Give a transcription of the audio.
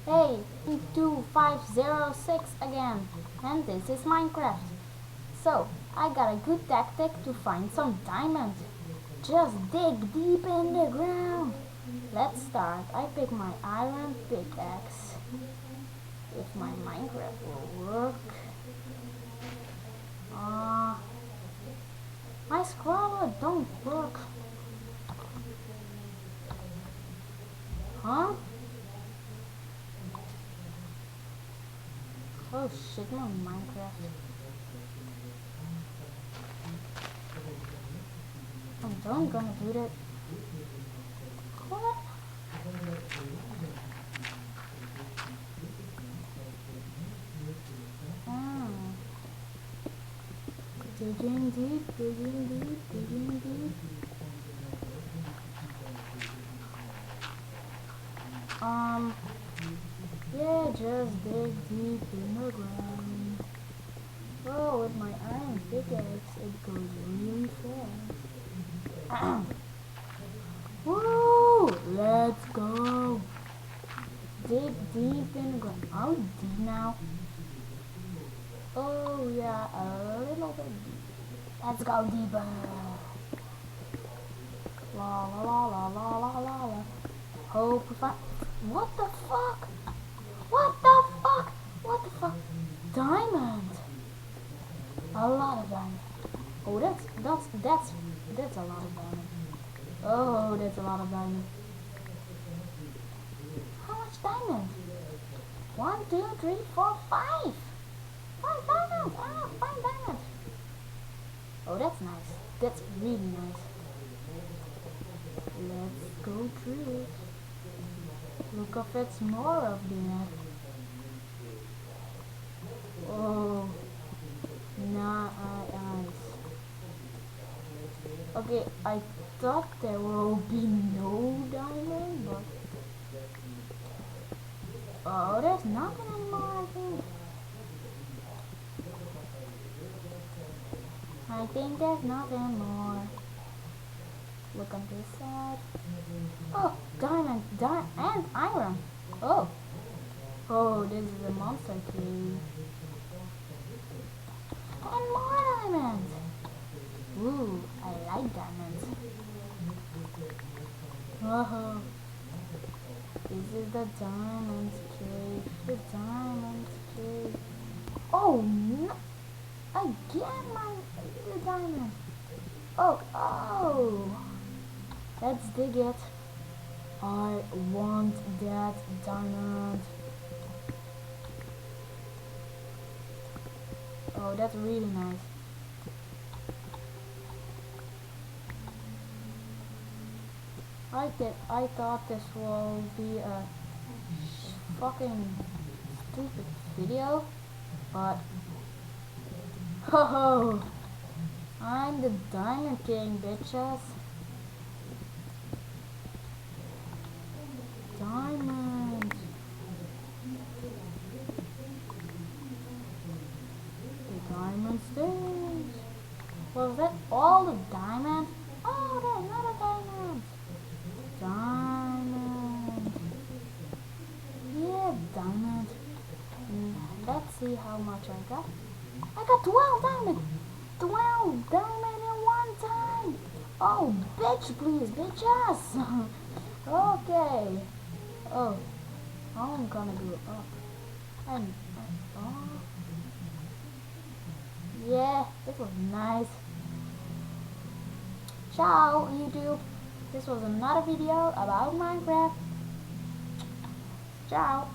Hey, 2506 again, and this is Minecraft. So, I got a good tactic to find some diamonds. Just dig deep in the ground. Let's start. I pick my iron pickaxe. If my Minecraft will work. Uh, my scroller don't work. Huh? Oh shit, my Minecraft. I'm gonna do that. What? Ah. Digging deep, digging deep, digging deep. Yeah, just dig deep in the ground. Oh, with my iron pickaxe, it goes really fast. Woo! Let's go. Dig deep in the ground. How deep now? Oh yeah, a little bit deep. Let's go deeper. La la la la la la la la. Hope we find. What the fuck? What the fuck? What the fuck? Diamond. A lot of diamond. Oh, that's a lot of diamond. Oh, that's a lot of diamond. How much diamond? 1, 2, 3, 4, 5. 5 diamonds. Ah, 5 diamonds. Oh, that's nice. That's really nice. Let's go through it. Look if it's more of that. Oh, nice. Okay, I thought there will be no diamond, but oh, there's nothing anymore. I think there's nothing more. Look on this side. Oh, diamond, and iron. Oh, oh, this is a monster cave. And more diamonds. Ooh, I like diamonds. Oh, this is the diamonds cave. The diamonds cave. Oh no! Again, the diamond. Oh. Let's dig it. I want that diamond. Oh, that's really nice. I thought this will be a fucking stupid video, but ho, I'm the Diamond King, bitches. Diamonds. The diamond stairs. Was that all the diamonds? Oh, there's another diamond. Diamond. Yeah, diamond. Let's see how much I got. I got 12 diamond. 12 diamond in one time. Oh, bitch, please, bitches. Okay. Oh, I'm gonna do it up. Oh. Yeah, this was nice. Ciao, YouTube. This was another video about Minecraft. Ciao.